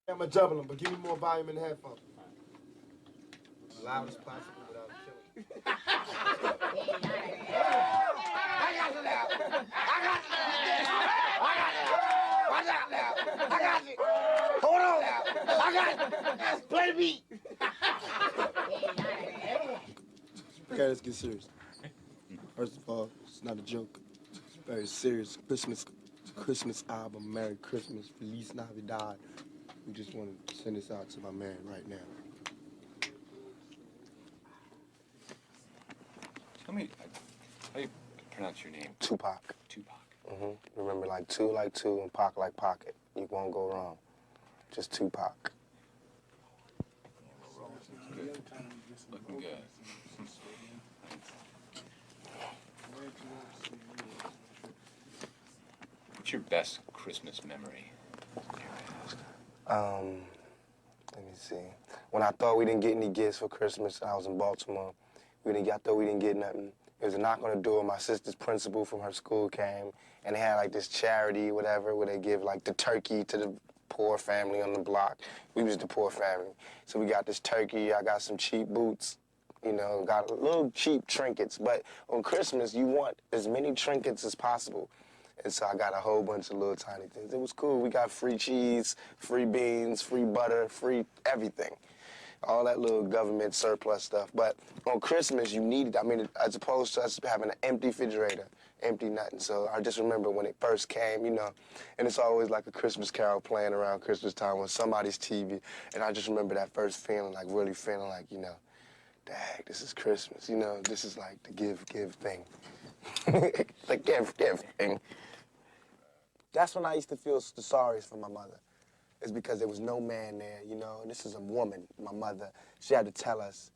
I'm gonna double them, but give me more volume in the headphones. As loud as possible without killing. I got it now. I got it. I got it. Watch out now. I got it. Hold on now. I got it. Play the beat. Okay, let's get serious. First of all, it's not a joke. It's very serious. Christmas album, Merry Christmas, Feliz Navidad. We just want to send this out to my man right now. Tell me, how do you pronounce your name? Tupac. Tupac. Remember, like two, and Pac like pocket. You won't go wrong. Just Tupac. Good. Looking good. What's your best Christmas memory? Let me see. When I thought we didn't get any gifts for Christmas, I was in Baltimore. I thought we didn't get nothing. It was a knock on the door. My sister's principal from her school came, and they had like this charity, whatever, where they give like the turkey to the poor family on the block. We was the poor family. So we got this turkey. I got some cheap boots. Got little cheap trinkets. But on Christmas, you want as many trinkets as possible. And so I got a whole bunch of little tiny things. It was cool. We got free cheese, free beans, free butter, free everything. All that little government surplus stuff. But on Christmas, you need it. As opposed to us having an empty refrigerator, empty nothing. So I just remember when it first came, and it's always like a Christmas carol playing around Christmas time on somebody's TV. And I just remember that first feeling, like really feeling like, dang, this is Christmas. This is like the give thing. The give thing. That's when I used to feel the sorriest for my mother. It's because there was no man there, and this is a woman, my mother. She had to tell us,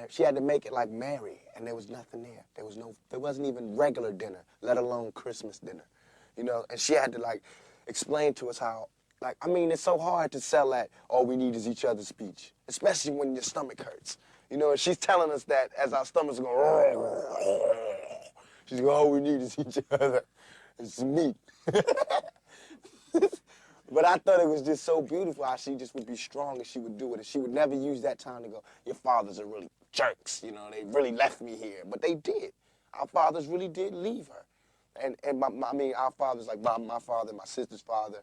she had to make it like Mary, and there was nothing there. There wasn't even regular dinner, let alone Christmas dinner, and she had to like explain to us how, it's so hard to sell that all we need is each other's speech, especially when your stomach hurts, and she's telling us that as our stomachs are going, she's going, all we need is each other. It's meat. But I thought it was just so beautiful how she just would be strong and she would do it. And she would never use that time to go, your fathers are really jerks, they really left me here. But they did. Our fathers really did leave her. And our fathers, like my father, my sister's father,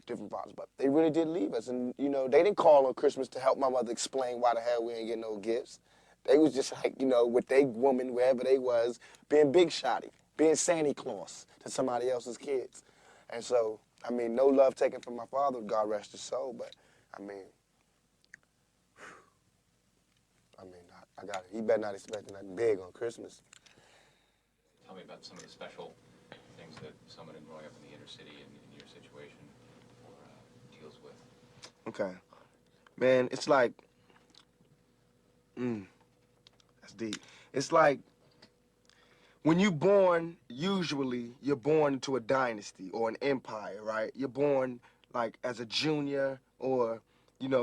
different fathers, but they really did leave us. And, they didn't call on Christmas to help my mother explain why the hell we ain't get no gifts. They was just like, with they woman, wherever they was, being big shotty, being Santa Claus to somebody else's kids. And so, no love taken from my father, God rest his soul, but, I got it. He better not expect nothing big on Christmas. Tell me about some of the special things that someone growing up in the inner city in your situation deals with. Okay. Man, it's like, that's deep. It's like, when you're born, usually you're born into a dynasty or an empire, right? You're born like as a junior or,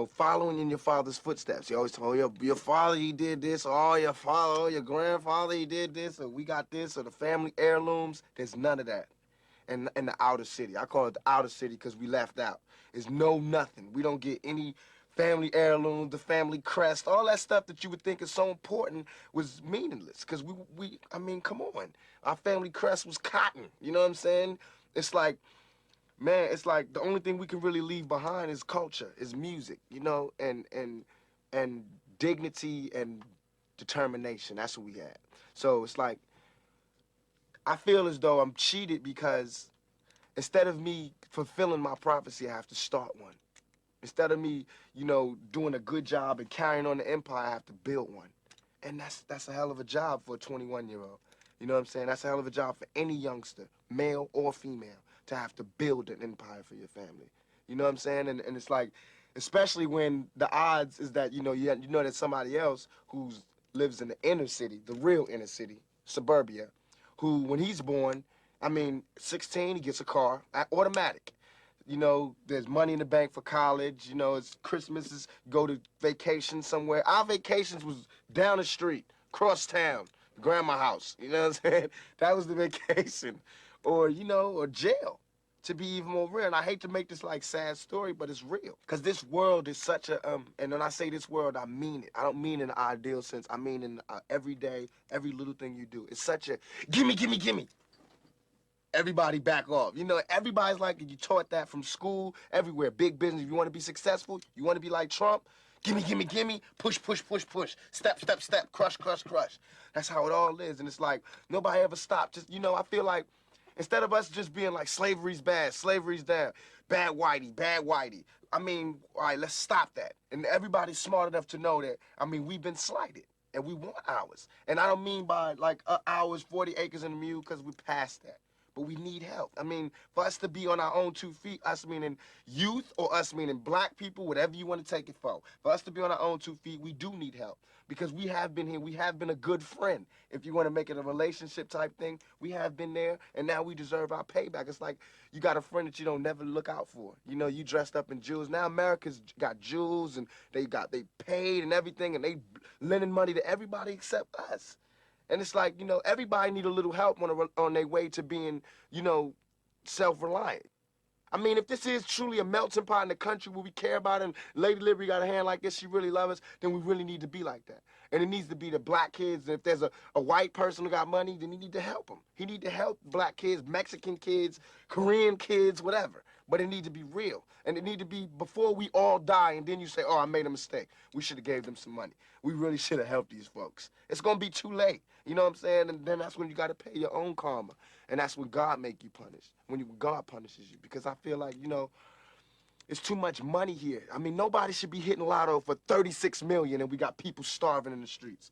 following in your father's footsteps. You always tell your father, he did this, or your father, or your grandfather, he did this, or we got this, or the family heirlooms. There's none of that in the outer city. I call it the outer city because we left out. There's nothing. We don't get any family heirlooms, the family crest, all that stuff that you would think is so important was meaningless. Because come on. Our family crest was cotton. You know what I'm saying? It's like, man, it's like the only thing we can really leave behind is culture, is music, and dignity and determination. That's what we had. So it's like, I feel as though I'm cheated because instead of me fulfilling my prophecy, I have to start one. Instead of me, doing a good job and carrying on the empire, I have to build one. And that's a hell of a job for a 21-year-old. You know what I'm saying? That's a hell of a job for any youngster, male or female, to have to build an empire for your family. You know what I'm saying? And it's like, especially when the odds is that, there's somebody else who lives in the inner city, the real inner city, suburbia, who, when he's born, 16, he gets a car, automatic. There's money in the bank for college. It's Christmas, go to vacation somewhere. Our vacations was down the street, cross town, grandma house. You know what I'm saying? That was the vacation. Or, or jail. to be even more real. And I hate to make this like sad story, but it's real. Cause this world is such a and when I say this world, I mean it. I don't mean in an ideal sense. I mean in every day, every little thing you do. It's such a gimme, gimme, gimme. Everybody back off. You know, everybody's like, you taught that from school, everywhere. Big business. If you want to be successful, you want to be like Trump, gimme, gimme, gimme, push, push, push, push, step, step, step, crush, crush, crush. That's how it all is. And it's like, nobody ever stopped. Just, you know, I feel like instead of us just being like, slavery's bad, slavery's down, bad whitey, bad whitey. I mean, all right, let's stop that. And everybody's smart enough to know that, I mean, we've been slighted. And we want ours. And I don't mean by like ours, 40 acres and a mule, because we passed that. But we need help. I mean, for us to be on our own 2 feet, us meaning youth or us meaning black people, whatever you want to take it for us to be on our own 2 feet, we do need help. Because we have been here, we have been a good friend. If you want to make it a relationship type thing, we have been there, and now we deserve our payback. It's like you got a friend that you don't never look out for. You know, you dressed up in jewels. Now America's got jewels, and they paid and everything, and they lending money to everybody except us. And it's like, you know, everybody need a little help on their way to being, you know, self-reliant. I mean, if this is truly a melting pot in the country where we care about it and Lady Liberty got a hand like this, she really loves us, then we really need to be like that. And it needs to be the black kids. And if there's a white person who got money, then he need to help them. He need to help black kids, Mexican kids, Korean kids, whatever. But it need to be real. And it need to be before we all die and then you say, oh, I made a mistake. We should have gave them some money. We really should have helped these folks. It's going to be too late. You know what I'm saying? And then that's when you got to pay your own karma. And that's when God make you punish. When God punishes you. Because I feel like, you know, it's too much money here. I mean, nobody should be hitting lotto for 36 million and we got people starving in the streets.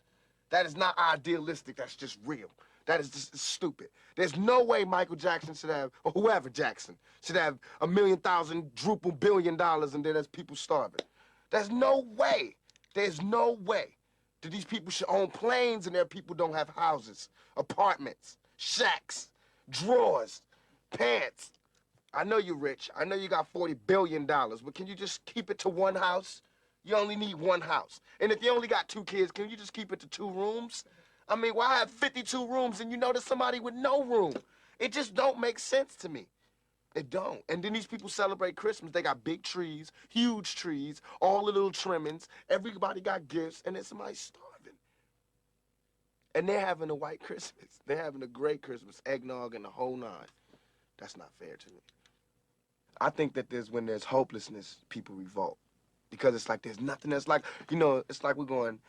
That is not idealistic. That's just real. That is just stupid. There's no way Michael Jackson should have, or whoever Jackson, should have $1,000,000 billion and then there's people starving. There's no way. There's no way that these people should own planes and their people don't have houses, apartments, shacks, drawers, pants. I know you're rich. I know you got $40 billion, but can you just keep it to one house? You only need one house. And if you only got 2 kids, can you just keep it to 2 rooms? I mean, why have 52 rooms and you know there's somebody with no room? It just don't make sense to me. It don't. And then these people celebrate Christmas. They got big trees, huge trees, all the little trimmings. Everybody got gifts, and then somebody's starving. And they're having a white Christmas. They're having a great Christmas, eggnog and the whole 9. That's not fair to me. I think that when there's hopelessness, people revolt. Because it's like there's nothing else. Like, you know, it's like we're going,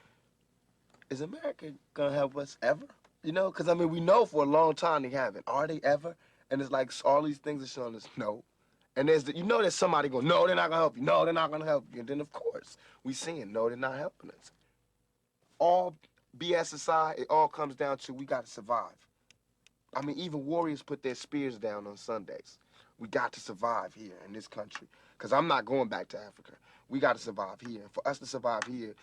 is America going to help us ever? You know, because, I mean, we know for a long time they haven't. Are they ever? And it's like all these things are showing us no. And you know there's somebody going, no, they're not going to help you. No, they're not going to help you. And then, of course, we seeing, no, they're not helping us. All BS aside, it all comes down to we got to survive. I mean, even warriors put their spears down on Sundays. We got to survive here in this country. Because I'm not going back to Africa. We got to survive here. And for us to survive here,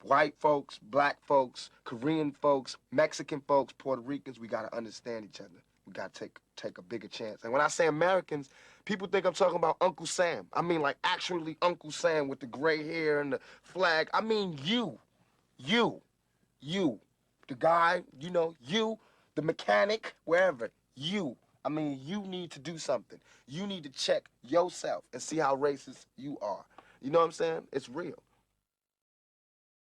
white folks, black folks, Korean folks, Mexican folks, Puerto Ricans, we got to understand each other. We got to take a bigger chance. And when I say Americans, people think I'm talking about Uncle Sam. I mean, like, actually Uncle Sam with the gray hair and the flag. I mean you, the guy, you know, you, the mechanic, wherever, you. I mean, you need to do something. You need to check yourself and see how racist you are. You know what I'm saying? It's real.